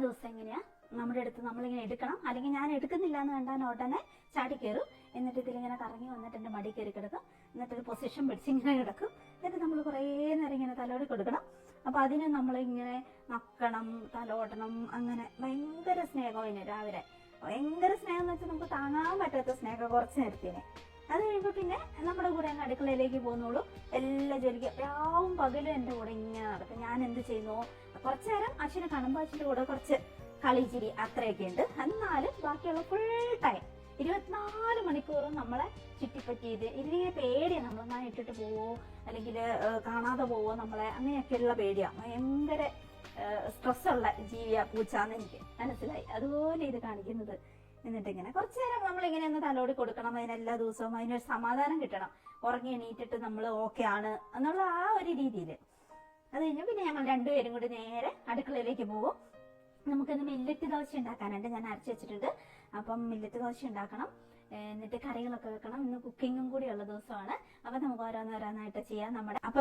ദിവസം എങ്ങനെയാ നമ്മുടെ അടുത്ത് നമ്മളിങ്ങനെ എടുക്കണം, അല്ലെങ്കിൽ ഞാൻ എടുക്കുന്നില്ല എന്ന് കണ്ടാൽ ഉടനെ ചാടി കയറും. എന്നിട്ട് ഇതിലിങ്ങനെ കറങ്ങി വന്നിട്ട് എൻ്റെ മടി കയറി കിടക്കും. എന്നിട്ടൊരു പൊസിഷൻ പിടിച്ച് ഇങ്ങനെ കിടക്കും. എന്നിട്ട് നമ്മൾ കുറേ നേരം ഇങ്ങനെ തലോടി കൊടുക്കണം. അപ്പം അതിന് നമ്മളിങ്ങനെ നക്കണം, തലോടണം. അങ്ങനെ ഭയങ്കര സ്നേഹം. രാവിലെ ഭയങ്കര സ്നേഹം എന്ന് വെച്ചാൽ നമുക്ക് താങ്ങാൻ പറ്റാത്ത സ്നേഹം കുറച്ച് നേരത്തിന്. അത് കഴിയുമ്പോൾ പിന്നെ നമ്മുടെ കൂടെ അങ്ങ് അടുക്കളയിലേക്ക് പോകുന്നുള്ളൂ. എല്ലാ ജോലിക്കും രാവും പകലും എൻ്റെ കൂടെ ഇങ്ങനെ നടക്കും. ഞാൻ എന്ത് ചെയ്യുന്നു, കുറച്ചു നേരം അച്ഛനെ കാണുമ്പോൾ അച്ഛൻ്റെ കൂടെ കുറച്ച് കളിച്ചിരി അത്രയൊക്കെ ഉണ്ട്. എന്നാലും ബാക്കിയുള്ള ഫുൾ ടൈം 24 മണിക്കൂറും നമ്മളെ ചുറ്റിപ്പറ്റി ഇതിനെ പേടിയാണ്. നമ്മളൊന്നാ ഇട്ടിട്ട് പോവോ അല്ലെങ്കിൽ കാണാതെ പോവോ നമ്മളെ, അങ്ങനെയൊക്കെയുള്ള പേടിയാണ്. ഭയങ്കര സ്ട്രെസ്സുള്ള ജീവിയാ പൂച്ചാന്ന് എനിക്ക് മനസ്സിലായി. അതുപോലെ ഇത് കാണിക്കുന്നത്. എന്നിട്ട് ഇങ്ങനെ കുറച്ചു നേരം നമ്മളിങ്ങനെ ഒന്ന് തലോടി കൊടുക്കണം. അതിനെല്ലാ ദിവസവും അതിനൊരു സമാധാനം കിട്ടണം. ഉറങ്ങി എണീറ്റിട്ട് നമ്മൾ ഓക്കെ ആണ് എന്നുള്ള ആ ഒരു രീതിയിൽ. അത് കഴിഞ്ഞ് പിന്നെ ഞങ്ങൾ രണ്ടുപേരും കൂടി നേരെ അടുക്കളയിലേക്ക് പോകും. നമുക്കിന്ന് മില്ലറ്റ് ദോശ ഉണ്ടാക്കാനുണ്ട്. ഞാൻ അരച്ച് വെച്ചിട്ടുണ്ട്. അപ്പം മില്ലറ്റ് ദോശ ഉണ്ടാക്കണം. എന്നിട്ട് കറികളൊക്കെ വെക്കണം. ഇന്ന് കുക്കിങ്ങും കൂടി ഉള്ള ദിവസമാണ്. അപ്പം നമുക്ക് ഓരോന്നോരോന്നായിട്ട് ചെയ്യാം.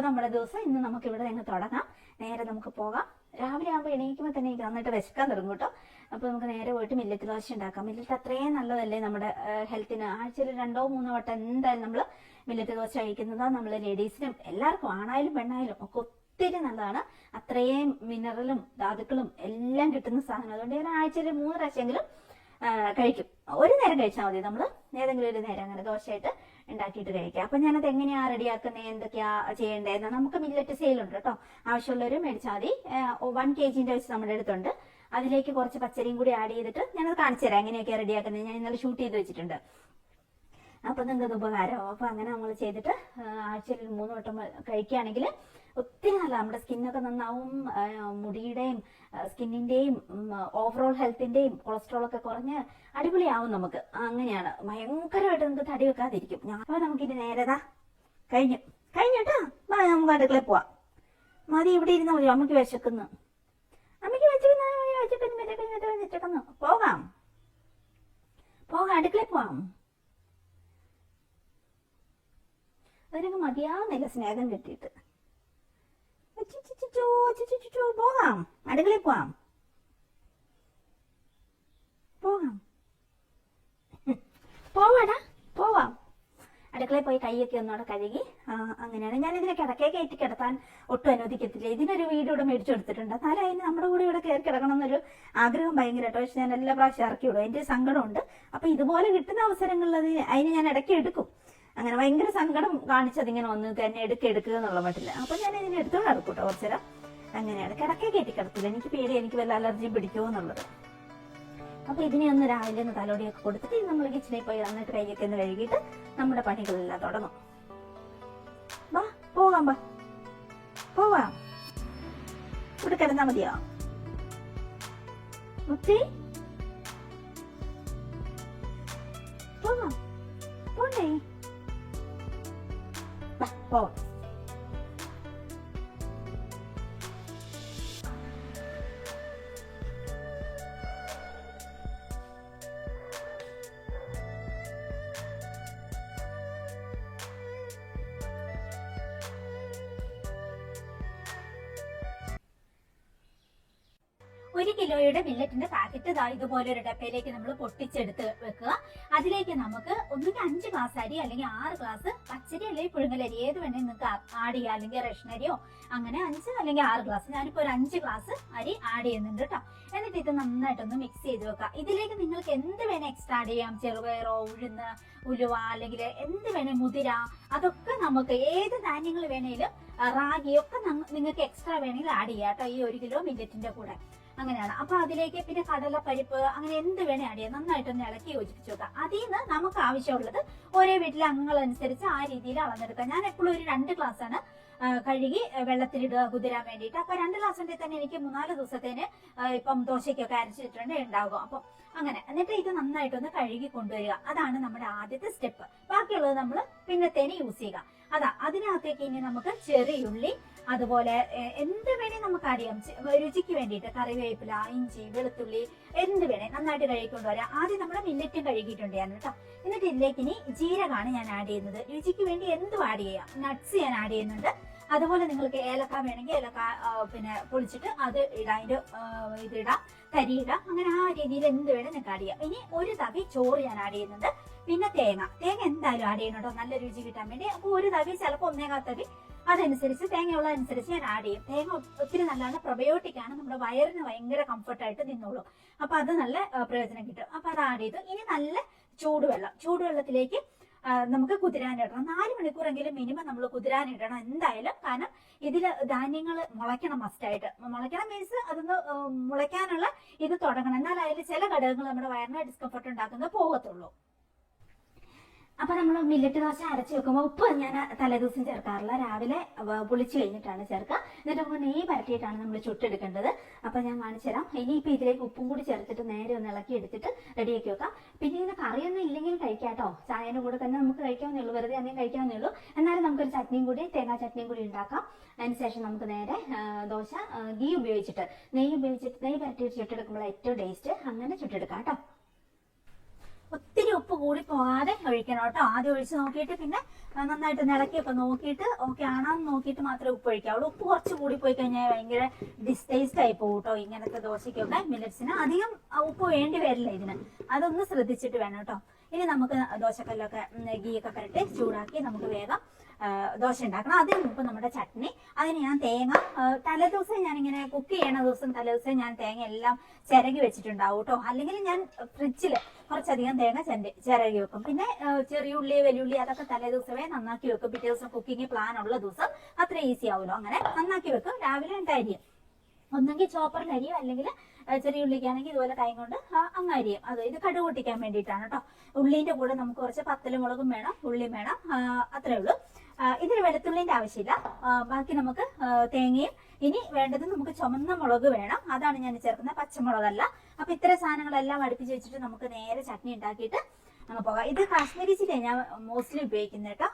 നമ്മുടെ ദിവസം ഇന്ന് നമുക്ക് ഇവിടെ നിന്ന് തുടങ്ങാം. നേരെ നമുക്ക് പോകാം. രാവിലെ ആകുമ്പോൾ എണീക്കുമ്പോൾ തന്നെ എനിക്ക് നന്നായിട്ട് വിശക്കാൻ തുടങ്ങും കേട്ടോ. അപ്പോൾ നമുക്ക് നേരെ പോയിട്ട് മില്ലറ്റ് ദോശ ഉണ്ടാക്കാം. മില്ലറ്റ് അത്രയും നല്ലതല്ലേ നമ്മുടെ ഹെൽത്തിന്. ആഴ്ചയിൽ 2-3 വട്ടം എന്തായാലും നമ്മൾ മില്ലറ്റ് ദോശ കഴിക്കുന്നതാണ്. നമ്മൾ ലേഡീസിനും എല്ലാവർക്കും, ആണായാലും പെണ്ണായാലും ഒക്കെ ഒത്തിരി നല്ലതാണ്. അത്രയും മിനറലും ധാതുക്കളും എല്ലാം കിട്ടുന്ന സാധനം. അതുകൊണ്ട് ഞാൻ ആഴ്ചയിൽ 3 പ്രാവശ്യമെങ്കിലും കഴിക്കും. ഒരു നേരം കഴിച്ചാൽ മതി. നമ്മൾ ഏതെങ്കിലും ഒരു നേരം അങ്ങനെ ദോശയായിട്ട് ഉണ്ടാക്കിയിട്ട് കഴിക്കുക. അപ്പം ഞാനത് എങ്ങനെയാ റെഡിയാക്കുന്നത്, എന്തൊക്കെയാ ചെയ്യേണ്ടതെന്ന് നമുക്ക് മില്ലറ്റ് സെയിലുണ്ട് കേട്ടോ. ആവശ്യമുള്ളവർ മേടിച്ചാൽ മതി. 1 kg വെച്ച് നമ്മുടെ അടുത്തുണ്ട്. അതിലേക്ക് കുറച്ച് പച്ചരിയും കൂടി ആഡ് ചെയ്തിട്ട് ഞാനത് കാണിച്ചു തരാം എങ്ങനെയൊക്കെയാണ് റെഡിയാക്കുന്നത്. ഞാൻ ഇന്നലെ ഷൂട്ട് ചെയ്ത് വെച്ചിട്ടുണ്ട്. അപ്പം നിങ്ങൾക്ക് അത് ഉപകാരമാവും. അപ്പം അങ്ങനെ നമ്മൾ ചെയ്തിട്ട് ആഴ്ചയിൽ 3 വട്ടം കഴിക്കുകയാണെങ്കിൽ ഒത്തിരി നല്ല, നമ്മുടെ സ്കിന്നൊക്കെ നന്നാവും. മുടിയുടെയും സ്കിന്നിന്റെയും ഓവറോൾ ഹെൽത്തിന്റെയും കൊളസ്ട്രോളൊക്കെ കുറഞ്ഞ് അടിപൊളിയാവും നമുക്ക്. അങ്ങനെയാണ്. ഭയങ്കരമായിട്ട് നമുക്ക് തടി വെക്കാതിരിക്കും. അപ്പോൾ നമുക്കിനി നേരതാ കഴിഞ്ഞു കേട്ടോ. നമുക്ക് അടുക്കളയിൽ പോവാം. മതി, ഇവിടെ ഇരുന്നാൽ മതി. അമ്മയ്ക്ക് വിശക്കുന്നു. പോകാം അടുക്കളയിൽ പോവാം. അതിനൊക്കെ മതിയാവുന്നില്ല സ്നേഹം കിട്ടിയിട്ട്. പോകാം അടുക്കളയിൽ പോവാം. പോവാടാ പോവാം. അടുക്കളയിൽ പോയി കൈയൊക്കെ ഒന്നോടെ കഴുകി. അങ്ങനെയാണ് ഞാൻ ഇതിനെ കിടക്കേ കയറ്റി കിടത്താൻ ഒട്ടും അനുവദിക്കത്തില്ല. ഇതിനൊരു വീട് ഇവിടെ മേടിച്ചു കൊടുത്തിട്ടുണ്ട്. എന്നാലും അതിന് നമ്മുടെ കൂടെ ഇവിടെ കയറി കിടക്കണം എന്നൊരു ആഗ്രഹം ഭയങ്കരമായിട്ട്. പക്ഷെ ഞാൻ എല്ലാ പ്രാവശ്യം ഇറക്കി വിടും. എൻ്റെ സങ്കടമുണ്ട്. അപ്പൊ ഇതുപോലെ കിട്ടുന്ന അവസരങ്ങളിൽ അതിന് ഞാൻ ഇടയ്ക്ക് എടുക്കും. അങ്ങനെ ഭയങ്കര സങ്കടം കാണിച്ചതിങ്ങനെ വന്ന് തന്നെ എടുക്കുക എന്നുള്ള മട്ടില്ല. അപ്പൊ ഞാൻ ഇതിനെ എടുത്തോണ്ട് നടക്കൂട്ടോ കുറച്ചു നേരം. അങ്ങനെയാണ്. കിടക്കേ കയറ്റി കിടത്തില്ല. എനിക്ക് പേടി, എനിക്ക് വല്ല അലർജി പിടിക്കുമോ എന്നുള്ളത്. അപ്പൊ ഇതിനെ ഒന്ന് രാവിലെ ഒന്ന് തലോടിയൊക്കെ കൊടുത്തിട്ട് നമ്മൾ കിച്ചണിൽ പോയി നന്നായിട്ട് കൈയൊക്കെ ഒന്ന് കഴുകിയിട്ട് നമ്മുടെ പണികളെല്ലാം തുടങ്ങും. പോവാം. ഇവിടെ കിടന്നാ മതിയോ മുത്തി? പോവാം. പോണ്ടേ? പോവാം. ഒരു കിലോയുടെ മില്ലറ്റിന്റെ പാക്കറ്റ് ഇതുപോലെ ഒരു ഡപ്പയിലേക്ക് നമ്മൾ പൊട്ടിച്ചെടുത്ത് വെക്കുക. അതിലേക്ക് നമുക്ക് ഒന്നുകിൽ 5 ഗ്ലാസ് അരി അല്ലെങ്കിൽ 6 ഗ്ലാസ് പച്ചരി അല്ലെങ്കിൽ പുഴുങ്ങലരി ഏത് വേണമെങ്കിൽ നിങ്ങൾക്ക് ആഡ് ചെയ്യാം. അല്ലെങ്കിൽ റേഷനരിയോ അങ്ങനെ 5 അല്ലെങ്കിൽ 6 ഗ്ലാസ്. ഞാനിപ്പോൾ ഒരു 5 ഗ്ലാസ് അരി ആഡ് ചെയ്യുന്നുണ്ട് കേട്ടോ. എന്നിട്ട് ഇത് നന്നായിട്ടൊന്ന് മിക്സ് ചെയ്ത് വെക്കാം. ഇതിലേക്ക് നിങ്ങൾക്ക് എന്ത് വേണേൽ എക്സ്ട്രാ ആഡ് ചെയ്യാം. ചെറുപയറോ ഉഴുന്ന് ഉലുവ അല്ലെങ്കിൽ എന്ത് വേണേൽ മുതിര, അതൊക്കെ നമുക്ക് ഏത് ധാന്യങ്ങൾ വേണേലും റാഗിയൊക്കെ നിങ്ങൾക്ക് എക്സ്ട്രാ വേണമെങ്കിൽ ആഡ് ചെയ്യാം കേട്ടോ ഈ 1 കിലോ മില്ലറ്റിന്റെ കൂടെ. അങ്ങനെയാണ്. അപ്പൊ അതിലേക്ക് പിന്നെ കടലപ്പരിപ്പ് അങ്ങനെ എന്ത് വേണേ ആഡ് ചെയ്യാം. നന്നായിട്ടൊന്ന് ഇളക്കി യോജിപ്പിച്ചു വെക്കാം. അതിൽ നിന്ന് നമുക്ക് ആവശ്യമുള്ളത് ഓരോ വീട്ടിലെ അംഗങ്ങൾ അനുസരിച്ച് ആ രീതിയിൽ അളന്നെടുക്കാം. ഞാൻ എപ്പോഴും ഒരു 2 ഗ്ലാസ് ആണ് കഴുകി വെള്ളത്തിലിടുക കുതിരാൻ വേണ്ടിയിട്ട്. അപ്പൊ 2 ഗ്ലാസ് ഉണ്ടെങ്കിൽ തന്നെ എനിക്ക് 3-4 ദിവസത്തേന് ഇപ്പം ദോശയ്ക്കൊക്കെ അരച്ചിട്ടുണ്ട് ഉണ്ടാകും. അപ്പം അങ്ങനെ. എന്നിട്ട് ഇത് നന്നായിട്ടൊന്ന് കഴുകി കൊണ്ടുവരിക. അതാണ് നമ്മുടെ ആദ്യത്തെ സ്റ്റെപ്പ്. ബാക്കിയുള്ളത് നമ്മൾ പിന്നത്തേന് യൂസ് ചെയ്യുക. അതിനകത്തേക്ക് ഇനി നമുക്ക് ചെറിയുള്ളി, അതുപോലെ എന്ത് വേണേ നമുക്ക് അറിയാം. രുചിക്ക് വേണ്ടിയിട്ട് കറിവേപ്പില, ഇഞ്ചി, വെളുത്തുള്ളി എന്ത് വേണേ നന്നായിട്ട് കഴുകിക്കൊണ്ടുവരാം. ആദ്യം നമ്മുടെ മില്ലറ്റും കഴുകിയിട്ടുണ്ട് ഞാൻ കേട്ടോ. എന്നിട്ട് ഇതിലേക്ക് ഇനി ജീരകമാണ് ഞാൻ ആഡ് ചെയ്യുന്നത്. രുചിക്ക് വേണ്ടി എന്തും ആഡ് ചെയ്യാം. നട്ട്സ് ഞാൻ ആഡ് ചെയ്യുന്നുണ്ട്. അതുപോലെ നിങ്ങൾക്ക് ഏലക്ക വേണമെങ്കിൽ ഏലക്ക പിന്നെ പൊളിച്ചിട്ട് അത് ഇടാം, അതിന്റെ ഇതിടാം, തരി ഇടാം. അങ്ങനെ ആ രീതിയിൽ എന്ത് വേണം നിങ്ങൾക്ക് ആഡ് ചെയ്യാം. ഇനി ഒരു തവി ചോറ് ഞാൻ ആഡ് ചെയ്യുന്നുണ്ട്. പിന്നെ തേങ്ങ എന്തായാലും ആഡ് ചെയ്യണം കേട്ടോ, നല്ല രുചി കിട്ടാൻ വേണ്ടി. അപ്പൊ ഒരു തവി, ചിലപ്പോൾ 1.25 തവി, അതനുസരിച്ച് തേങ്ങയുള്ളതനുസരിച്ച് ഞാൻ ആഡ് ചെയ്യും. തേങ്ങ ഒത്തിരി നല്ലതാണ്, പ്രൊബയോട്ടിക് ആണ്, നമ്മുടെ വയറിന് ഭയങ്കര കംഫർട്ടായിട്ട് നിന്നോളൂ. അപ്പൊ അത് നല്ല പ്രയോജനം കിട്ടും. അപ്പൊ അത് ആഡ് ചെയ്തു. ഇനി നല്ല ചൂടുവെള്ളത്തിലേക്ക് നമുക്ക് കുതിരാനിടണം. 4 മണിക്കൂറെങ്കിലും മിനിമം നമ്മൾ കുതിരാനിടണം എന്തായാലും. കാരണം ഇതിൽ ധാന്യങ്ങൾ മുളയ്ക്കണം, മസ്റ്റായിട്ട് മുളയ്ക്കണം. മീൻസ് അതൊന്ന് മുളയ്ക്കാനുള്ള ഇത് തുടങ്ങണം, എന്നാൽ അതിൽ ചില ഘടകങ്ങൾ നമ്മുടെ വയറിന് ഡിസ്കംഫർട്ട് ഉണ്ടാക്കുന്നത് പോകത്തുള്ളൂ. അപ്പൊ നമ്മൾ മില്ലറ്റ് ദോശ അരച്ച് വെക്കുമ്പോൾ ഉപ്പ് ഞാൻ തലേദിവസം ചേർക്കാറില്ല, രാവിലെ പൊളിച്ചു കഴിഞ്ഞിട്ടാണ് ചേർക്കുക. എന്നിട്ട് നമുക്ക് നെയ്യ് പരട്ടിയിട്ടാണ് നമ്മൾ ചുട്ടെടുക്കേണ്ടത്. അപ്പൊ ഞാൻ കാണിച്ചു തരാം. ഇനിയിപ്പോ ഇതിലേക്ക് ഉപ്പും കൂടി ചേർത്തിട്ട് നേരെ ഒന്ന് ഇളക്കി എടുത്തിട്ട് റെഡിയാക്കി വെക്കാം. പിന്നെ ഇതിന് കറിയൊന്നും ഇല്ലെങ്കിൽ കഴിക്കാം കേട്ടോ, ചായയുടെ കൂടെ തന്നെ നമുക്ക് കഴിക്കാവുന്നേ ഉള്ളൂ, വെറുതെ അധികം കഴിക്കാവുന്നേ ഉള്ളൂ. എന്നാലും നമുക്കൊരു ചട്നിയും കൂടി, തേങ്ങാ ചട്നിയും കൂടി ഉണ്ടാക്കാം. അതിനുശേഷം നമുക്ക് നേരെ ദോശ നെയ്യ് പരട്ടിയിട്ട് ചുട്ടെടുക്കുമ്പോൾ ഏറ്റവും ടേസ്റ്റ്. അങ്ങനെ ചുട്ടെടുക്കാം കേട്ടോ. ഒത്തിരി ഉപ്പ് കൂടി പോകാതെ ഒഴിക്കണം കേട്ടോ. ആദ്യം ഒഴിച്ച് നോക്കിയിട്ട് പിന്നെ നന്നായിട്ട് ഇളക്കിയൊക്കെ നോക്കിയിട്ട് ഓക്കെ ആണോന്ന് നോക്കിയിട്ട് മാത്രമേ ഉപ്പ് ഒഴിക്കാവുള്ളൂ. ഉപ്പ് കുറച്ച് കൂടി പോയി കഴിഞ്ഞാൽ ഭയങ്കര ഡിസ്റ്റേസ്റ്റ് ആയി പോകും കേട്ടോ. ഇങ്ങനത്തെ ദോശയ്ക്കൊക്കെ മില്ലറ്റ്സിന് അധികം ഉപ്പ് വേണ്ടി വരില്ല ഇതിന്, അതൊന്ന് ശ്രദ്ധിച്ചിട്ട് വേണം കേട്ടോ. ഇനി നമുക്ക് ദോശക്കല്ലൊക്കെ ഗീയൊക്കെ പുരട്ടി ചൂടാക്കി നമുക്ക് വേഗം ദോശ ഉണ്ടാക്കണം. അതിന് മുമ്പ് നമ്മുടെ ചട്നി, അതിന് ഞാൻ തേങ്ങ തലേദിവസം ഞാനിങ്ങനെ കുക്ക് ചെയ്യണ ദിവസം തലേദിവസം ഞാൻ തേങ്ങ എല്ലാം ചിരകി വെച്ചിട്ടുണ്ടാവും കേട്ടോ. അല്ലെങ്കിൽ ഞാൻ ഫ്രിഡ്ജിൽ കുറച്ചധികം തേങ്ങ ചിരകി വെക്കും. പിന്നെ ചെറിയ ഉള്ളി, വലിയുള്ളി അതൊക്കെ തലേദിവസമേ നന്നാക്കി വെക്കും. പിറ്റേ ദിവസം കുക്കിംഗ് പ്ലാൻ ഉള്ള ദിവസം അത്ര ഈസി ആവുമല്ലോ, അങ്ങനെ നന്നാക്കി വെക്കും. രാവിലെ അരിയും, ഒന്നെങ്കിൽ ചോപ്പറിൽ അരിയോ അല്ലെങ്കിൽ ചെറിയ ഉള്ളിക്കാണെങ്കിൽ ഇതുപോലെ കൈ കൊണ്ട് അങ്ങ് അരിയും. അത് ഇത് കടുക് പൊട്ടിക്കാൻ വേണ്ടിയിട്ടാണ് കേട്ടോ. ഉള്ളിന്റെ കൂടെ നമുക്ക് കുറച്ച് പത്തലുമുളകും വേണം, ഉള്ളിയും വേണം, അത്രേ ഉള്ളൂ. ഇതിന് വെളുത്തുള്ളിന്റെ ആവശ്യമില്ല. ബാക്കി നമുക്ക് തേങ്ങയും, ഇനി വേണ്ടത് നമുക്ക് ചുമന്ന മുളക് വേണം, അതാണ് ഞാൻ ചേർക്കുന്നത്, പച്ചമുളകല്ല. അപ്പൊ ഇത്രയും സാധനങ്ങളെല്ലാം അടുപ്പിച്ച് വെച്ചിട്ട് നമുക്ക് നേരെ ചട്നി ഉണ്ടാക്കിയിട്ട് പോകാം. ഇത് കാശ്മീരി ചില്ലി ഞാൻ മോസ്റ്റ്ലി ഉപയോഗിക്കുന്നത് കേട്ടോ.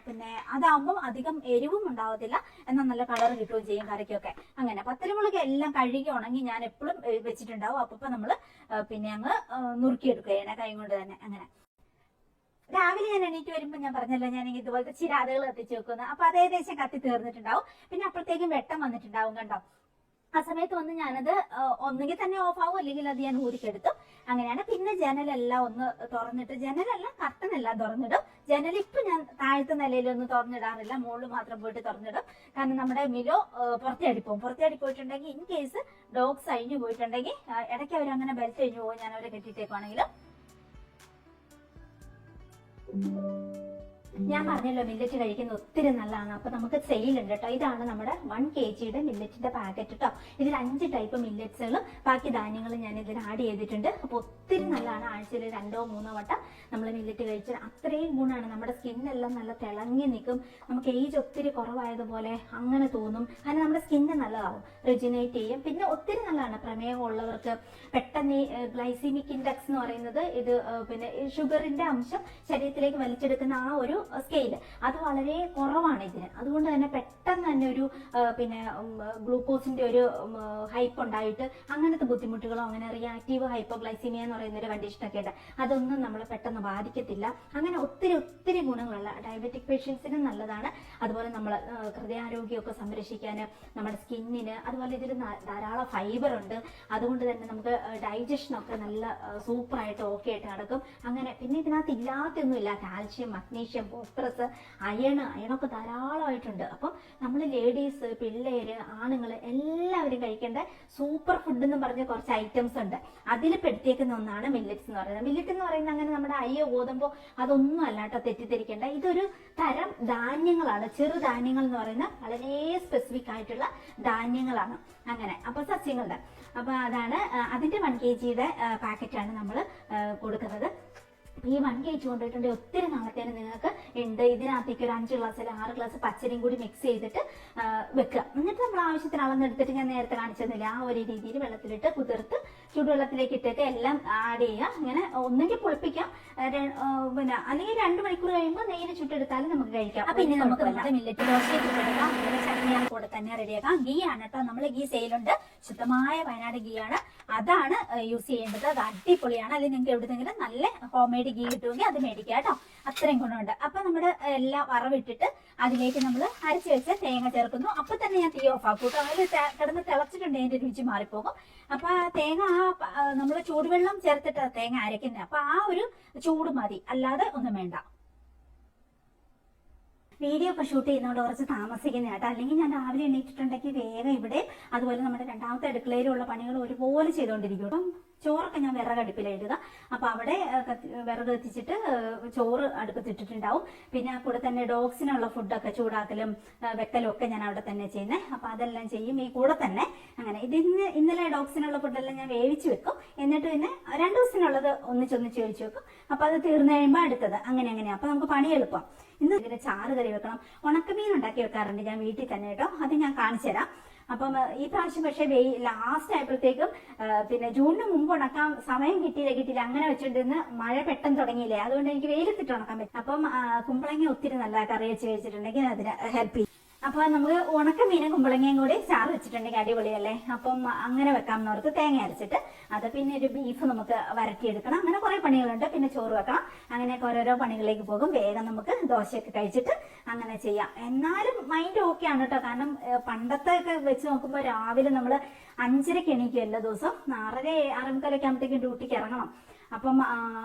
പിന്നെ അതാകുമ്പോൾ അധികം എരിവും ഉണ്ടാവത്തില്ല, എന്നാൽ നല്ല കളർ കിട്ടുകയും ചെയ്യും കറിക്കൊക്കെ. അങ്ങനെ പത്തലുമുളക് എല്ലാം കഴുകി ഉണങ്ങി ഞാൻ എപ്പോഴും വെച്ചിട്ടുണ്ടാവും. അപ്പൊ നമ്മള് പിന്നെ അങ്ങ് നുറുക്കിയെടുക്കുകയാണ് കൈ കൊണ്ട് തന്നെ. അങ്ങനെ രാവിലെ ഞാൻ എണീറ്റ് വരുമ്പോൾ ഞാൻ പറഞ്ഞല്ലോ, ഞാൻ ഇതുപോലത്തെ ചിരാതുകൾ കത്തിച്ച് വെക്കുന്നത്. അപ്പൊ അത് ഏകദേശം കത്തി തീർന്നിട്ടുണ്ടാവും. പിന്നെ അപ്പോഴത്തേക്കും വെട്ടം വന്നിട്ടുണ്ടാവും കണ്ടോ. ആ സമയത്ത് വന്ന് ഞാനത് ഒന്നുകിൽ തന്നെ ഓഫ് ആവും, അല്ലെങ്കിൽ അത് ഞാൻ ഊരിക്കെടുത്തു. അങ്ങനെയാണ്. പിന്നെ ജനലെല്ലാം ഒന്ന് തുറന്നിട്ട്, കർട്ടനെല്ലാം തുറന്നിടും. ജനൽ ഇപ്പൊ ഞാൻ താഴത്തെ നിലയിലൊന്നും തുറന്നിടാറില്ല, മുകളിൽ മാത്രം പോയിട്ട് തുറന്നിടും. കാരണം നമ്മുടെ മിലോ പുറത്തേടി പോയിട്ടുണ്ടെങ്കിൽ, ഇൻ കേസ് ഡോഗ്സ് അഴിഞ്ഞു പോയിട്ടുണ്ടെങ്കിൽ, ഇടയ്ക്ക് അവരങ്ങനെ ബെൽറ്റ് അഴിഞ്ഞു പോകും, ഞാൻ അവരെ കെട്ടിയിട്ടേക്കുവാണെങ്കിലും. ഞാൻ പറഞ്ഞല്ലോ മില്ലറ്റ് കഴിക്കുന്നത് ഒത്തിരി നല്ലതാണ്. അപ്പൊ നമുക്ക് സെയിലുണ്ട് കേട്ടോ. ഇതാണ് നമ്മുടെ 1 kg മില്ലറ്റിന്റെ പാക്കറ്റ് കേട്ടോ. ഇതിൽ 5 ടൈപ്പ് മില്ലറ്റ്സുകൾ, ബാക്കി ധാന്യങ്ങൾ ഞാൻ ഇതിൽ ആഡ് ചെയ്തിട്ടുണ്ട്. അപ്പൊ ഒത്തിരി നല്ലതാണ്. ആഴ്ചയിൽ 2 or 3 വട്ടം നമ്മൾ മില്ലറ്റ് കഴിച്ചാൽ അത്രയും ഗുണമാണ്. നമ്മുടെ സ്കിന്നെല്ലാം നല്ല തിളങ്ങി നിൽക്കും. നമുക്ക് ഏജ് ഒത്തിരി കുറവായതുപോലെ അങ്ങനെ തോന്നും. കാരണം നമ്മുടെ സ്കിന്ന് നല്ലതാവും, റെജിനേറ്റ് ചെയ്യും. പിന്നെ ഒത്തിരി നല്ലതാണ് പ്രമേഹം ഉള്ളവർക്ക്. പെട്ടെന്ന് ഗ്ലൈസീമിക് ഇൻഡെക്സ് എന്ന് പറയുന്നത് ഇത്, പിന്നെ ഷുഗറിന്റെ അംശം ശരീരത്തിലേക്ക് വലിച്ചെടുക്കുന്ന ആ ഒരു സ്കെയിൽ, അത് വളരെ കുറവാണ് ഇതിന്. അതുകൊണ്ട് തന്നെ പെട്ടെന്ന് തന്നെ ഒരു പിന്നെ ഗ്ലൂക്കോസിന്റെ ഒരു ഹൈപ്പ് ഉണ്ടായിട്ട് അങ്ങനത്തെ ബുദ്ധിമുട്ടുകളോ, അങ്ങനെ റിയാക്റ്റീവ് ഹൈപ്പോഗ്ലൈസീമിയ എന്ന് പറയുന്ന ഒരു കണ്ടീഷനൊക്കെ ഉണ്ട്. അതൊന്നും നമ്മളെ പെട്ടെന്ന് ബാധിക്കത്തില്ല. അങ്ങനെ ഒത്തിരി ഗുണങ്ങളുള്ള ഡയബറ്റിക് പേഷ്യൻസിന് നല്ലതാണ്. അതുപോലെ നമ്മൾ ഹൃദയാരോഗ്യമൊക്കെ സംരക്ഷിക്കാൻ, നമ്മുടെ സ്കിന്നിന്, അതുപോലെ ഇതിൽ ധാരാളം ഫൈബർ ഉണ്ട്. അതുകൊണ്ട് തന്നെ നമുക്ക് ഡൈജഷനൊക്കെ നല്ല സൂപ്പറായിട്ട് ഓക്കെ ആയിട്ട് നടക്കും. അങ്ങനെ പിന്നെ ഇതിനകത്ത് ഇല്ലാത്തൊന്നുമില്ല, കാൽഷ്യം, മഗ്നീഷ്യം, ഫോസ്ഫറസ്, അയണൊക്കെ ധാരാളമായിട്ടുണ്ട്. അപ്പം നമ്മൾ ലേഡീസ്, പിള്ളേര്, ആണുങ്ങൾ എല്ലാവരും കഴിക്കേണ്ട സൂപ്പർ ഫുഡ് എന്ന് പറഞ്ഞ കുറച്ച് ഐറ്റംസ് ഉണ്ട്. അതിൽ പെടുത്തിയേക്കുന്ന ഒന്നാണ് മില്ലറ്റ്സ് എന്ന് പറയുന്നത്. മില്ലറ്റ് എന്ന് പറയുന്നത് അങ്ങനെ നമ്മുടെ അയ്യോ ഗോതമ്പോ അതൊന്നും അല്ല കേട്ടോ, തെറ്റിദ്ധരിക്കേണ്ട. ഇതൊരു തരം ധാന്യങ്ങളാണ്. ചെറുധാന്യങ്ങൾ എന്ന് പറയുന്ന വളരെ സ്പെസിഫിക് ആയിട്ടുള്ള ധാന്യങ്ങളാണ്. അങ്ങനെ അപ്പൊ സസ്യങ്ങളുടെ, അപ്പൊ അതാണ് അതിന്റെ 1 kg പാക്കറ്റാണ് നമ്മൾ കൊടുക്കുന്നത്. ഈ 1 kg കൊണ്ടിട്ടുണ്ടെങ്കിൽ ഒത്തിരി നാളത്തേന് നിങ്ങൾക്ക് ഉണ്ട്. ഇതിനകത്തേക്ക് ഒരു 5 ഗ്ലാസ് അല്ലെങ്കിൽ 6 ഗ്ലാസ് പച്ചരിയും കൂടി മിക്സ് ചെയ്തിട്ട് വെക്കുക. എന്നിട്ട് നമ്മൾ ആവശ്യത്തിന് അളന്നെടുത്തിട്ട്, ഞാൻ നേരത്തെ കാണിച്ചതില്ല ആ ഒരു രീതിയിൽ വെള്ളത്തിലിട്ട് കുതിർത്ത് ചൂടുവെള്ളത്തിലേക്ക് ഇട്ടിട്ട് എല്ലാം ആഡ് ചെയ്യുക. ഇങ്ങനെ ഒന്നെങ്കിൽ പൊളിപ്പിക്കാം, പിന്നെ അല്ലെങ്കിൽ 2 മണിക്കൂർ കഴിയുമ്പോൾ നെയ്യിൽ ചുട്ടെടുത്താലും നമുക്ക് കഴിക്കാം. അപ്പൊ ഇനി നമുക്ക് മില്ലറ്റ് ദോശയൊക്കെ കൊടുക്കാം. ചട്നിയാണ് കൊടുക്കുന്നത്. തന്നെ റെഡിയാക്കാം. ഗീ ആണ് കേട്ടോ, നമ്മൾ ഗീ സെയിലുണ്ട്, ശുദ്ധമായ വയനാട് ഗീ ആണ്, അതാണ് യൂസ് ചെയ്യേണ്ടത്. അത് അടിപൊളിയാണ്. അല്ലെങ്കിൽ നിങ്ങൾക്ക് എവിടെന്നെങ്കിലും നല്ല ഹോം മെയ്ഡ് ഗീ കിട്ടുമെങ്കിൽ അത് മേടിക്കാം കേട്ടോ, അത്രയും ഗുണമുണ്ട്. അപ്പൊ നമ്മുടെ എല്ലാം വറവിട്ടിട്ട് അതിലേക്ക് നമ്മൾ അരച്ച് വെച്ച തേങ്ങ ചേർക്കുന്നു. അപ്പൊ തന്നെ ഞാൻ തീ ഓഫ് ആക്കും കേട്ടോ, അതിൽ കിടന്ന് തിളച്ചിട്ടുണ്ട് അതിന്റെ രുചി മാറിപ്പോകും. അപ്പൊ ആ തേങ്ങ നമ്മൾ ചൂടുവെള്ളം ചേർത്തിട്ട് തേങ്ങ അരക്കുന്നത്, അപ്പൊ ആ ഒരു ചൂട് മതി, അല്ലാതെ ഒന്നും വേണ്ട. വീഡിയോ ഒക്കെ ഷൂട്ട് ചെയ്യുന്നതുകൊണ്ട് കുറച്ച് താമസിക്കുന്ന കേട്ടോ, അല്ലെങ്കിൽ ഞാൻ രാവിലെ എണീറ്റിട്ടുണ്ടെങ്കിൽ വേഗം ഇവിടെ അതുപോലെ നമ്മുടെ രണ്ടാമത്തെ അടുക്കളയിലുള്ള പണികൾ ഒരുപോലെ ചെയ്തുകൊണ്ടിരിക്കും. അപ്പം ചോറൊക്കെ ഞാൻ വിറകടുപ്പിലിടുക. അപ്പൊ അവിടെ വിറക് എത്തിച്ചിട്ട് ചോറ് അടുപ്പത്തിട്ടിട്ടുണ്ടാവും. പിന്നെ ആ കൂടെ തന്നെ ഡോഗ്സിനുള്ള ഫുഡൊക്കെ ചൂടാക്കലും വെക്കലും ഒക്കെ ഞാൻ അവിടെ തന്നെ ചെയ്യുന്നത്. അപ്പൊ അതെല്ലാം ചെയ്യും ഈ കൂടെ തന്നെ. അങ്ങനെ ഇന്നലെ ഡോഗ്സിനുള്ള ഫുഡെല്ലാം ഞാൻ വേവിച്ച് വെക്കും. എന്നിട്ട് പിന്നെ 2 ദിവസത്തിനുള്ളത് ഒന്നിച്ചൊന്നിച്ച് വേവിച്ച് വെക്കും. അപ്പൊ അത് തീർന്നു കഴിയുമ്പോൾ അടുത്തത് അങ്ങനെയാ. അപ്പൊ നമുക്ക് പണി എളുപ്പം. ഇന്ന് ഇതിന് ചാറ് കറി വെക്കണം. ഉണക്കമീൻ ഉണ്ടാക്കി വെക്കാറുണ്ട് ഞാൻ വീട്ടിൽ തന്നെ കേട്ടോ, അത് ഞാൻ കാണിച്ചു തരാം. അപ്പം ഈ പ്രാവശ്യം പക്ഷേ ലാസ്റ്റ് ആയപ്പോഴത്തേക്കും പിന്നെ ജൂണിന് മുമ്പ് ഉണക്കാൻ സമയം കിട്ടിയില്ല, അങ്ങനെ വെച്ചിട്ടിരുന്ന് മഴ പെട്ടെന്ന് തുടങ്ങിയില്ലേ, അതുകൊണ്ട് എനിക്ക് വെയിലത്തിട്ട് ഉണക്കാൻ പറ്റും. അപ്പം കുമ്പളങ്ങ ഒത്തിരി നല്ല കറി വെച്ച് കഴിച്ചിട്ടുണ്ടെങ്കിൽ അതിന് ഹെൽപ്പ് ചെയ്യും. അപ്പൊ നമുക്ക് ഉണക്കമീനും കുമ്പളങ്ങയും കൂടി ചാറ് വെച്ചിട്ടുണ്ടെങ്കിൽ അടിപൊളിയല്ലേ. അപ്പം അങ്ങനെ വെക്കാമെന്ന് ഓർത്ത് തേങ്ങ അരച്ചിട്ട് അത്, പിന്നെ ഒരു ബീഫ് നമുക്ക് വരട്ടിയെടുക്കണം. അങ്ങനെ കുറെ പണികളുണ്ട്. പിന്നെ ചോറ് വെക്കണം. അങ്ങനെയൊക്കെ ഓരോരോ പണികളിലേക്ക് പോകും. വേഗം നമുക്ക് ദോശയൊക്കെ കഴിച്ചിട്ട് അങ്ങനെ ചെയ്യാം. എന്നാലും മൈൻഡ് ഓക്കെ ആണ് കേട്ടോ, കാരണം പണ്ടത്തെ ഒക്കെ വെച്ച് നോക്കുമ്പോൾ രാവിലെ നമ്മൾ 5:30 എണീക്കും എല്ലാ ദിവസവും. 6:30 6:45 ആകുമ്പോഴത്തേക്കും ഡ്യൂട്ടിക്ക് ഇറങ്ങണം. അപ്പം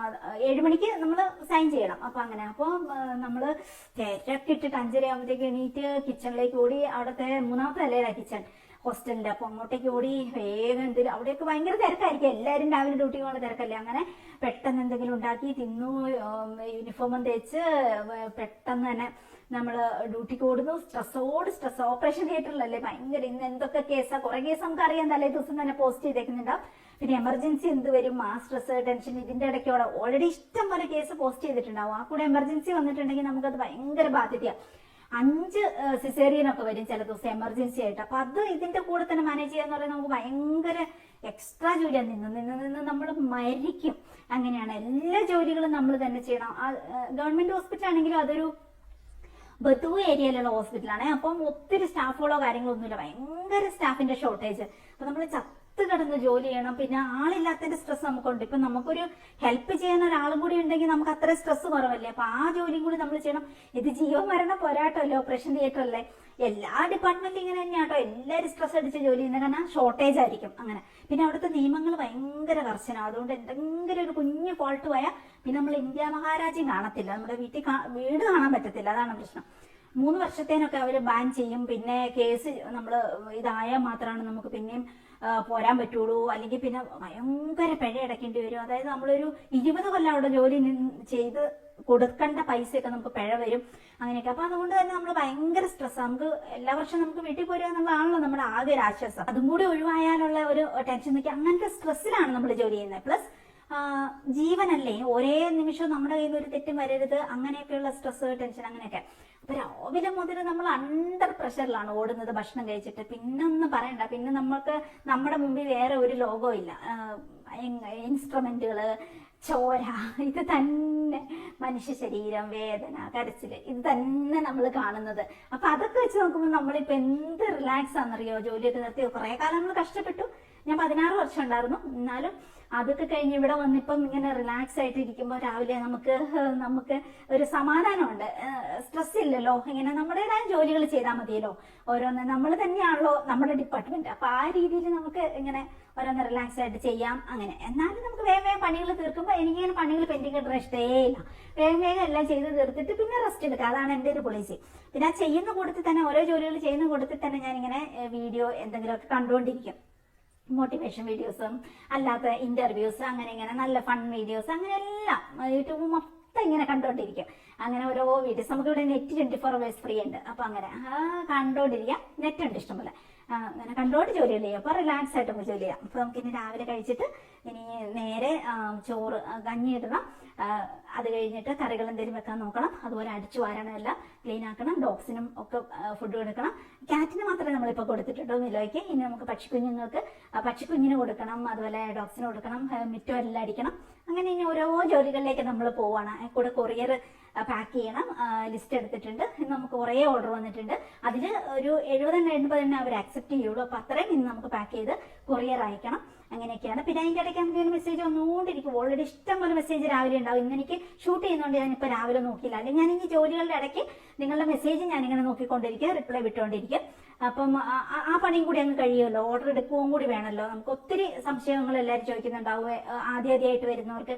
7 മണിക്ക് നമ്മൾ സൈൻ ചെയ്യണം. അപ്പൊ അങ്ങനെ അപ്പോൾ നമ്മൾ തിരക്ക് ഇട്ടിട്ട് 5:30 ആകുമ്പോഴത്തേക്ക് എണീറ്റ് കിച്ചണിലേക്ക് ഓടി. അവിടുത്തെ 3ാമത്തെ നിലയിലാണ് കിച്ചൺ ഹോസ്റ്റലിന്റെ. അപ്പൊ അങ്ങോട്ടേക്ക് ഓടി വേഗം എന്തെങ്കിലും, അവിടെയൊക്കെ ഭയങ്കര തിരക്കായിരിക്കും, എല്ലാവരും രാവിലെ ഡ്യൂട്ടിക്ക് പോകുന്ന തിരക്കല്ലേ. അങ്ങനെ പെട്ടെന്ന് എന്തെങ്കിലും ഉണ്ടാക്കി തിന്നു, യൂണിഫോമും തേച്ച് പെട്ടെന്ന് തന്നെ നമ്മൾ ഡ്യൂട്ടിക്ക് ഓടുന്നു. സ്ട്രെസ്. ഓപ്പറേഷൻ തിയേറ്ററിലല്ലേ ഭയങ്കര. ഇന്ന് എന്തൊക്കെ കേസാ, കുറെ കേസ് നമുക്ക് അറിയാം, തലേ ദിവസം തന്നെ പോസ്റ്റ് ചെയ്തേക്കുന്നുണ്ടാവും. പിന്നെ എമർജൻസി എന്ത് വരും, ആ സ്ട്രെസ് ടെൻഷൻ, ഇതിന്റെ ഇടയ്ക്കോടെ ഓൾറെഡി ഇഷ്ടം പോലെ കേസ് പോസ്റ്റ് ചെയ്തിട്ടുണ്ടാവും. ആ കൂടെ എമർജൻസി വന്നിട്ടുണ്ടെങ്കിൽ നമുക്കത് ഭയങ്കര ബാധ്യതയാണ്. 5 സിസേറിയനൊക്കെ വരും ചില ദിവസം എമർജൻസി ആയിട്ട്. അപ്പൊ അത് ഇതിന്റെ കൂടെ തന്നെ മാനേജ് ചെയ്യാന്ന് പറയുന്നത് നമുക്ക് ഭയങ്കര എക്സ്ട്രാ ജോലിയാണ്. നിന്ന് നമ്മൾ മരിക്കും. അങ്ങനെയാണ് എല്ലാ ജോലികളും നമ്മൾ തന്നെ ചെയ്യണം. ഗവൺമെന്റ് ഹോസ്പിറ്റൽ ആണെങ്കിലും അതൊരു ബത്തു ഏരിയയിലുള്ള ഹോസ്പിറ്റലാണ്. അപ്പം ഒത്തിരി സ്റ്റാഫുകളോ കാര്യങ്ങളോ ഒന്നുമില്ല, ഭയങ്കര സ്റ്റാഫിന്റെ ഷോർട്ടേജ്. അപ്പൊ നമ്മൾ കിടന്ന് ജോലി ചെയ്യണം. പിന്നെ ആളില്ലാത്തതിന്റെ സ്ട്രെസ് നമുക്കുണ്ട്. ഇപ്പൊ നമുക്കൊരു ഹെൽപ്പ് ചെയ്യാൻ ഒരാളും കൂടി ഉണ്ടെങ്കിൽ നമുക്ക് അത്ര സ്ട്രെസ് കുറവല്ലേ. അപ്പൊ ആ ജോലിയും കൂടി നമ്മൾ ചെയ്യണം. ഇത് ജീവൻ മരണ പോരാട്ടമല്ലേ, ഓപ്പറേഷൻ തിയേറ്റർ അല്ലേ. എല്ലാ ഡിപ്പാർട്ട്മെന്റിലും ഇങ്ങനെ തന്നെയാട്ടോ, എല്ലാവരും സ്ട്രെസ് അടിച്ച് ജോലി ചെയ്യുന്നത്, കാരണം ഷോർട്ടേജ് ആയിരിക്കും. അങ്ങനെ പിന്നെ അവിടുത്തെ നിയമങ്ങൾ ഭയങ്കര കർശനം. അതുകൊണ്ട് എന്തെങ്കിലും ഒരു കുഞ്ഞു ഫോൾട്ട് പോയാൽ പിന്നെ നമ്മൾ ഇന്ത്യ മഹാരാജ്യം കാണത്തില്ല, നമ്മുടെ വീട് കാണാൻ പറ്റത്തില്ല. അതാണ് പ്രശ്നം. 3 വർഷത്തേനൊക്കെ അവർ ബാൻ ചെയ്യും. പിന്നെ കേസ് നമ്മൾ ഇതായാൽ മാത്രമാണ് നമുക്ക് പിന്നെയും പോരാൻ പറ്റുള്ളൂ. അല്ലെങ്കിൽ പിന്നെ ഭയങ്കര പിഴ അടയ്ക്കേണ്ടി വരും. അതായത് നമ്മളൊരു 20 കൊല്ലം അവിടെ ജോലി ചെയ്ത് കൊടുക്കേണ്ട പൈസയൊക്കെ നമുക്ക് പിഴ വരും. അങ്ങനെയൊക്കെ. അപ്പൊ അതുകൊണ്ട് തന്നെ നമ്മൾ ഭയങ്കര സ്ട്രെസ്. നമുക്ക് എല്ലാ വർഷവും നമുക്ക് വീട്ടിൽ പോരുക എന്നുള്ളതാണല്ലോ നമ്മുടെ ആകെ ഒരു ആശ്വാസം. അതും കൂടി ഒഴിവായാലുള്ള ഒരു ടെൻഷൻ നോക്കി അങ്ങനത്തെ സ്ട്രെസ്സിലാണ് നമ്മൾ ജോലി ചെയ്യുന്നത്. പ്ലസ് ജീവനല്ലേ, ഒരേ നിമിഷം നമ്മുടെ കയ്യിൽ നിന്ന് ഒരു തെറ്റും വരരുത്, അങ്ങനെയൊക്കെയുള്ള സ്ട്രെസ് ടെൻഷൻ അങ്ങനെയൊക്കെ. അപ്പൊ രാവിലെ മുതൽ നമ്മൾ അണ്ടർ പ്രഷറിലാണ് ഓടുന്നത് ഭക്ഷണം കഴിച്ചിട്ട്. പിന്നൊന്നും പറയണ്ട. പിന്നെ നമുക്ക് നമ്മുടെ മുമ്പിൽ വേറെ ഒരു ലോകവും ഇല്ല. ഇൻസ്ട്രുമെന്റുകള്, ചോര, ഇത് തന്നെ മനുഷ്യ ശരീരം, വേദന, കരച്ചില്, ഇത് തന്നെ നമ്മൾ കാണുന്നത്. അപ്പൊ അതൊക്കെ വെച്ച് നോക്കുമ്പോൾ നമ്മളിപ്പോ എന്ത് റിലാക്സ് ആണെന്നറിയോ. ജോലിയൊക്കെ നിർത്തി കുറെ കാലം നമ്മൾ കഷ്ടപ്പെട്ടു. ഞാൻ 16 വർഷം ഉണ്ടായിരുന്നു. എന്നാലും അതൊക്കെ കഴിഞ്ഞ് ഇവിടെ വന്നിപ്പം ഇങ്ങനെ റിലാക്സ് ആയിട്ട് ഇരിക്കുമ്പോൾ രാവിലെ നമുക്ക് ഒരു സമാധാനമുണ്ട്. സ്ട്രെസ് ഇല്ലല്ലോ. ഇങ്ങനെ നമ്മുടേതായ ജോലികൾ ചെയ്താൽ മതിയല്ലോ. ഓരോന്ന് നമ്മൾ തന്നെയാണല്ലോ നമ്മുടെ ഡിപ്പാർട്ട്മെന്റ്. അപ്പൊ ആ രീതിയിൽ നമുക്ക് ഇങ്ങനെ ഓരോന്ന് റിലാക്സ് ആയിട്ട് ചെയ്യാം. അങ്ങനെ എന്നാലും നമുക്ക് വേഗം പണികൾ തീർക്കുമ്പോൾ എനിക്കിങ്ങനെ പണികൾ പെൻഡിങ് ഇടുന്ന ഇഷ്ടേ ഇല്ല. വേഗം എല്ലാം ചെയ്ത് തീർത്തിട്ട് പിന്നെ റെസ്റ്റ് എടുക്കുക. അതാണ് എൻ്റെ ഒരു പോളിസി. പിന്നെ ആ ചെയ്യുന്ന കൂട്ടത്തിൽ തന്നെ, ഓരോ ജോലികൾ ചെയ്യുന്ന കൂട്ടത്തിൽ തന്നെ ഞാനിങ്ങനെ വീഡിയോ എന്തെങ്കിലുമൊക്കെ കണ്ടുകൊണ്ടിരിക്കും. മോട്ടിവേഷൻ വീഡിയോസും അല്ലാത്ത ഇന്റർവ്യൂസ്, അങ്ങനെ ഇങ്ങനെ നല്ല ഫൺ വീഡിയോസ്, അങ്ങനെ എല്ലാം യൂട്യൂബ് മൊത്തം ഇങ്ങനെ കണ്ടോണ്ടിരിക്കും. അങ്ങനെ ഓരോ വീഡിയോസ്. നമുക്ക് ഇവിടെ നെറ്റ് 24 hours ഫ്രീ ഉണ്ട്. അപ്പൊ അങ്ങനെ കണ്ടോണ്ടിരിക്കാം. നെറ്റ് ഉണ്ട് ഇഷ്ടംപോലെ. അങ്ങനെ കണ്ടോണ്ട് ജോലി ചെയ്യും. അപ്പൊ റിലാക്സ് ആയിട്ട് നമുക്ക് ജോലി ചെയ്യാം. അപ്പൊ നമുക്ക് ഇനി രാവിലെ കഴിച്ചിട്ട് ഇനി നേരെ ചോറ് കഞ്ഞി ഇടണം. അത് കഴിഞ്ഞിട്ട് കറികൾ എന്തെങ്കിലും വെക്കാൻ നോക്കണം. അതുപോലെ അടിച്ചു വാരണം, എല്ലാം ക്ലീൻ ആക്കണം. ഡോഗ്സിനും ഒക്കെ ഫുഡ് കൊടുക്കണം. ക്യാറ്റിന് മാത്രമേ നമ്മളിപ്പോൾ കൊടുത്തിട്ടുള്ളൂ മിലോയ്ക്ക്. ഇനി നമുക്ക് പക്ഷിക്കുഞ്ഞിന് കൊടുക്കണം, അതുപോലെ ഡോഗ്സിന് കൊടുക്കണം, മിറ്റം എല്ലാം അടിക്കണം. അങ്ങനെ ഇനി ഓരോ ജോലികളിലേക്ക് നമ്മൾ പോവാണ്. കൂടെ കൊറിയർ പാക്ക് ചെയ്യണം. ലിസ്റ്റ് എടുത്തിട്ടുണ്ട്. ഇന്ന് നമുക്ക് കുറേ ഓർഡർ വന്നിട്ടുണ്ട്. അതിൽ ഒരു 70-80 അവർ അക്സെപ്റ്റ് ചെയ്യുള്ളൂ. അപ്പൊ അത്രയും ഇന്ന് നമുക്ക് പാക്ക് ചെയ്ത് കൊറിയർ അയക്കണം. അങ്ങനെയൊക്കെയാണ്. പിന്നെ അതിൻ്റെ ഇടയ്ക്ക് നമുക്ക് ഒരു മെസ്സേജ് വന്നുകൊണ്ടിരിക്കും. ഓൾറെഡി ഇഷ്ടം പോലെ മെസ്സേജ് രാവിലെ ഉണ്ടാവും. ഇന്ന് എനിക്ക് ഷൂട്ട് ചെയ്യുന്നതുകൊണ്ട് ഞാനിപ്പോൾ രാവിലെ നോക്കിയില്ല. അല്ലെങ്കിൽ ഞാൻ ഈ ജോലികളുടെ ഇടയ്ക്ക് നിങ്ങളുടെ മെസ്സേജ് ഞാനിങ്ങനെ നോക്കിക്കൊണ്ടിരിക്കുക, റിപ്ലൈ വിട്ടുകൊണ്ടിരിക്കും. അപ്പം ആ പണിയും കൂടി അങ്ങ് കഴിയുമല്ലോ. ഓർഡർ എടുക്കുകയും കൂടി വേണമല്ലോ. നമുക്ക് ഒത്തിരി സംശയങ്ങൾ എല്ലാവരും ചോദിക്കുന്നുണ്ടാവും. ആദ്യമായിട്ട് വരുന്നവർക്ക്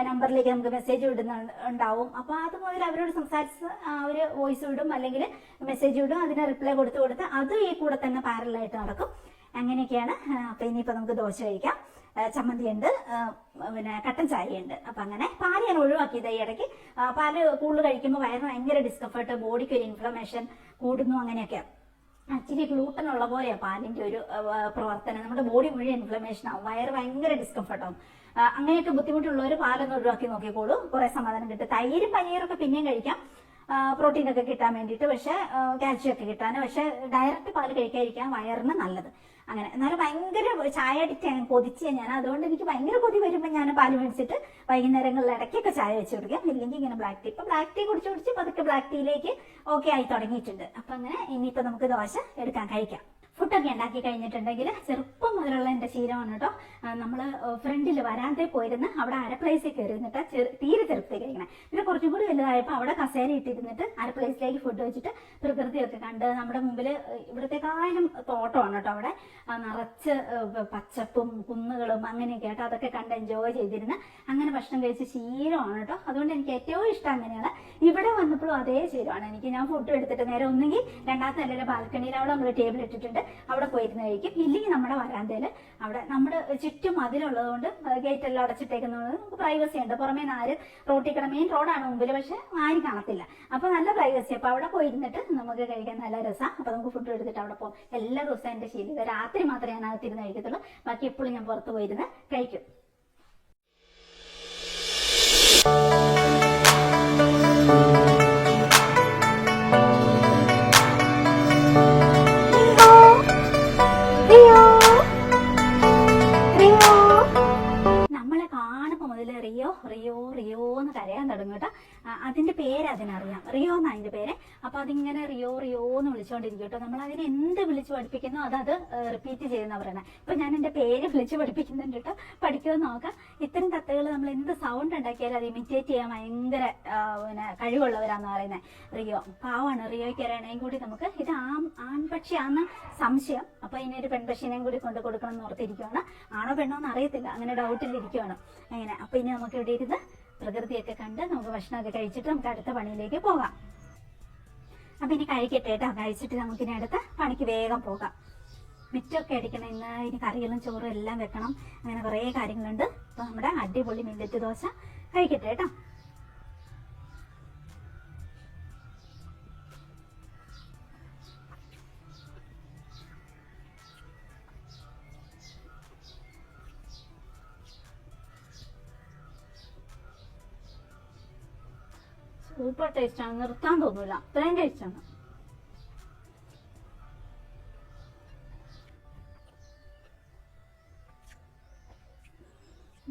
നമ്പറിലേക്ക് നമുക്ക് മെസ്സേജ് വിടുന്നുണ്ടാവും. അപ്പൊ അത് മുതൽ അവരോട് സംസാരിച്ച് അവർ വോയിസ് വിടും, അല്ലെങ്കിൽ മെസ്സേജ് വിടും. അതിന് റിപ്ലൈ കൊടുത്ത് അത് ഈ കൂടെ തന്നെ പാരലായിട്ട് നടക്കും. അങ്ങനെയൊക്കെയാണ്. അപ്പൊ ഇനിയിപ്പോ നമുക്ക് ദോശ കഴിക്കാം. ചമ്മന്തി ഉണ്ട്, പിന്നെ കട്ടൻ ചായ ഉണ്ട്. അപ്പൊ അങ്ങനെ പാല് ഞാൻ ഒഴിവാക്കിയത് ഈ ഇടയ്ക്ക്. പാല് കൂടുതൽ കഴിക്കുമ്പോൾ വയറിന് ഭയങ്കര ഡിസ്കംഫർട്ട്, ബോഡിക്ക് ഒരു ഇൻഫ്ലമേഷൻ കൂടുന്നു. അങ്ങനെയൊക്കെ ആക്ച്വലി ഗ്ലൂട്ടൻ ഉള്ള പോലെയാണ് പാലിന്റെ ഒരു പ്രവർത്തനം. നമ്മുടെ ബോഡി മുഴുവൻ ഇൻഫ്ലമേഷൻ ആവും, വയറ് ഭയങ്കര ഡിസ്കംഫർട്ട് ആവും. അങ്ങനെയൊക്കെ ബുദ്ധിമുട്ടുള്ളവർ പാലൊന്ന് ഒഴിവാക്കി നോക്കിക്കോളൂ, കുറെ സമാധാനം കിട്ടും. തൈരും പനീരൊക്കെ പിന്നെയും കഴിക്കാം, പ്രോട്ടീൻ ഒക്കെ കിട്ടാൻ വേണ്ടിയിട്ട്, പക്ഷെ കാൽഷ്യം ഒക്കെ കിട്ടാൻ. പക്ഷെ ഡയറക്റ്റ് പാല് കഴിക്കാതിരിക്കാൻ വയറിന് നല്ലത്. അങ്ങനെ എന്നാലും ഭയങ്കര ചായ അഡിക്റ്റ് ഞാൻ കൊതിച്ച് ഞാൻ. അതുകൊണ്ട് എനിക്ക് ഭയങ്കര കൊതി വരുമ്പോൾ ഞാൻ പാല് മേടിച്ചിട്ട് വൈകുന്നേരങ്ങളിൽ ഇടയ്ക്കൊക്കെ ചായ വെച്ച് കൊടുക്കാം. ഇല്ലെങ്കിൽ ഇങ്ങനെ ബ്ലാക്ക് ടീ. ഇപ്പൊ ബ്ലാക്ക് ടീ കുടിച്ച് പതുക്കെ ബ്ലാക്ക് ടീയിലേക്ക് ഓക്കെ ആയി തുടങ്ങിയിട്ടുണ്ട്. അപ്പൊ അങ്ങനെ ഇനിയിപ്പോ നമുക്ക് ദോശ എടുക്കാൻ കഴിക്കാം. ഫുഡൊക്കെ ഉണ്ടാക്കി കഴിഞ്ഞിട്ടുണ്ടെങ്കിൽ ചെറുപ്പം മുതലുള്ള എൻ്റെ ശീലമാണ് കേട്ടോ. നമ്മൾ ഫ്രണ്ടിൽ വരാന്തയിൽ പോയിരുന്ന് അവിടെ അരപ്ലേസിൽ കയറിയിരുന്നിട്ട് തീരെ ചെറുപ്പത്തിൽ കഴിക്കണം. പിന്നെ കുറച്ചും കൂടി വലുതായപ്പോൾ അവിടെ കസേര ഇട്ടിരുന്നിട്ട് അരപ്ലേസിലേക്ക് ഫുഡ് വെച്ചിട്ട് പ്രകൃതിയൊക്കെ കണ്ട്, നമ്മുടെ മുമ്പിൽ ഇവിടത്തെക്കാളും തോട്ടമാണ് കേട്ടോ അവിടെ, നിറച്ച് പച്ചപ്പും കുന്നുകളും അങ്ങനെയൊക്കെ ആയിട്ട് അതൊക്കെ കണ്ട് എൻജോയ് ചെയ്തിരുന്ന് അങ്ങനെ ഭക്ഷണം കഴിച്ച ശീലമാണ് കേട്ടോ. അതുകൊണ്ട് എനിക്ക് ഏറ്റവും ഇഷ്ടം അങ്ങനെയാണ്. ഇവിടെ വന്നപ്പോഴും അതേ ശീലമാണ് എനിക്ക്. ഞാൻ ഫുഡ് എടുത്തിട്ട് നേരെ ഒന്നെങ്കിൽ രണ്ടാമത്തെ നിലയിലെ ബാൽക്കണിയിൽ അവിടെ നമ്മൾ ടേബിൾ ഇട്ടിട്ടുണ്ട്, അവിടെ പോയിരുന്ന് കഴിക്കും. ഇല്ലെങ്കിൽ നമ്മുടെ വരാന്തയിൽ അവിടെ നമ്മുടെ ചുറ്റും മതിലുള്ളതുകൊണ്ട് ഗേറ്റ് എല്ലാം അടച്ചിട്ടേക്കുന്നത് നമുക്ക് പ്രൈവസി ഉണ്ട്. പുറമേ ആര് റോട്ടിൽ മെയിൻ റോഡാണ് മുമ്പിൽ, പക്ഷെ ആരും കാണത്തില്ല. അപ്പൊ നല്ല പ്രൈവസി. അപ്പൊ അവിടെ പോയിരുന്നിട്ട് നമുക്ക് കഴിക്കാൻ നല്ല രസമാണ്. അപ്പൊ നമുക്ക് ഫുഡ് എടുത്തിട്ട് അവിടെ പോകും. എല്ലാ ദിവസവും എന്റെ ശീലം. രാത്രി മാത്രമേ ഞാൻ അകത്തിരുന്ന് കഴിക്കത്തുള്ളൂ, ബാക്കി എപ്പോഴും ഞാൻ പുറത്ത് പോയിരുന്ന് കഴിക്കും. റിയോ റിയോ റിയോ എന്ന് കരയാൻ തുടങ്ങും കേട്ടോ. അതിന്റെ പേര് അതിനറിയാം, റിയോ എന്നാ അതിന്റെ പേര്. അപ്പൊ അതിങ്ങനെ റിയോ റിയോ എന്ന് വിളിച്ചുകൊണ്ടിരിക്കും കേട്ടോ. നമ്മൾ അതിനെ എന്ത് വിളിച്ചു പഠിപ്പിക്കുന്നോ അത് റിപ്പീറ്റ് ചെയ്യുന്ന പറയുന്നത്. ഇപ്പൊ ഞാൻ എന്റെ പേര് വിളിച്ചു പഠിപ്പിക്കുന്നുണ്ട് കേട്ടോ, പഠിക്കുമെന്ന് നോക്കാം. ഇത്തരം തത്തകൾ നമ്മൾ എന്ത് സൗണ്ട് ഉണ്ടാക്കിയാലും അത് ഇമിറ്റേറ്റ് ചെയ്യാൻ ഭയങ്കര പിന്നെ കഴിവുള്ളവരാന്ന് പറയുന്നത്. റിയോ പാവാണ്. റിയോയ്ക്ക് അറിയണമെങ്കിൽ കൂടി നമുക്ക് ഇത് ആൺപക്ഷിയാന്ന് സംശയം. അപ്പൊ ഇതിനൊരു പെൺപക്ഷിനെയും കൂടി കൊണ്ട് കൊടുക്കണം എന്ന് ഓർത്തിരിക്കുവാണ്. ആണോ പെണ്ണോ എന്ന് അറിയത്തില്ല, അങ്ങനെ ഡൗട്ടിലിരിക്കുവാണ്. അങ്ങനെ അപ്പൊ ഇനി നമുക്ക് ഇവിടെ ഇരുന്ന് പ്രകൃതിയൊക്കെ കണ്ട് നമുക്ക് ഭക്ഷണമൊക്കെ കഴിച്ചിട്ട് നമുക്ക് അടുത്ത പണിയിലേക്ക് പോകാം. അപ്പൊ ഇനി കഴിക്കട്ടെ കേട്ടോ. കഴിച്ചിട്ട് നമുക്കിനി അടുത്ത പണിക്ക് വേഗം പോകാം. മിറ്റൊക്കെ അടിക്കണം ഇന്ന്. ഇനി കറികളും ചോറും എല്ലാം വെക്കണം. അങ്ങനെ കുറേ കാര്യങ്ങളുണ്ട്. അപ്പൊ നമ്മുടെ അടിപൊളി മില്ലറ്റ് ദോശ കഴിക്കട്ടെ കേട്ടോ. സൂപ്പർ ടേസ്റ്റാണ്, നിർത്താൻ തോന്നില്ല, അത്രയും ടേസ്റ്റാണ്.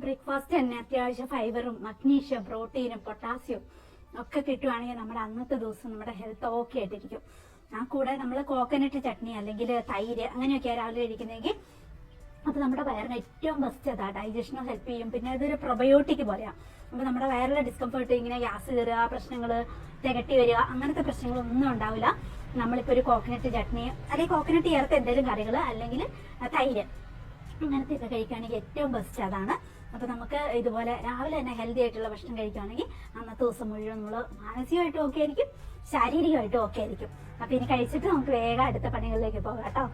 ബ്രേക്ക്ഫാസ്റ്റ് തന്നെ അത്യാവശ്യം ഫൈബറും മഗ്നീഷ്യം പ്രോട്ടീനും പൊട്ടാസ്യവും ഒക്കെ കിട്ടുവാണെങ്കിൽ നമ്മുടെ അന്നത്തെ ദിവസം നമ്മുടെ ഹെൽത്ത് ഓക്കെ ആയിട്ടിരിക്കും. ആ കൂടെ നമ്മൾ കോക്കനട്ട് ചട്നി അല്ലെങ്കിൽ തൈര് അങ്ങനെയൊക്കെയാണ് രാവിലെ ഇരിക്കുന്നെങ്കിൽ അത് നമ്മുടെ വയറിന് ഏറ്റവും ബെസ്റ്റ്. അതാ ഡൈജഷനും ഹെൽപ്പ് ചെയ്യും. പിന്നെ അതൊരു പ്രൊബയോട്ടിക് പോലെയാണ്. അപ്പൊ നമ്മുടെ വയറിലെ ഡിസ്കംഫർട്ട്, ഇങ്ങനെ ഗ്യാസ് കയറുക, പ്രശ്നങ്ങൾ തികട്ടി വരിക, അങ്ങനത്തെ പ്രശ്നങ്ങളൊന്നും ഉണ്ടാവില്ല. നമ്മളിപ്പോ ഒരു കോക്കനട്ട് ചട്നി അല്ലെങ്കിൽ കോക്കനട്ട് ചേർത്ത് എന്തെങ്കിലും കറികൾ അല്ലെങ്കിൽ തൈര് അങ്ങനത്തെ ഒക്കെ കഴിക്കുകയാണെങ്കിൽ ഏറ്റവും ബെസ്റ്റ് അതാണ്. അപ്പൊ നമുക്ക് ഇതുപോലെ രാവിലെ തന്നെ ഹെൽത്തി ആയിട്ടുള്ള ഭക്ഷണം കഴിക്കുകയാണെങ്കിൽ അന്നത്തെ ദിവസം മുഴുവൻ നമ്മൾ മാനസികമായിട്ടും ഓക്കെ ആയിരിക്കും, ശാരീരികമായിട്ടും ഓക്കെ ആയിരിക്കും. അപ്പൊ ഇനി കഴിച്ചിട്ട് നമുക്ക് വേഗം അടുത്ത പണികളിലേക്ക് പോകാം കേട്ടോ.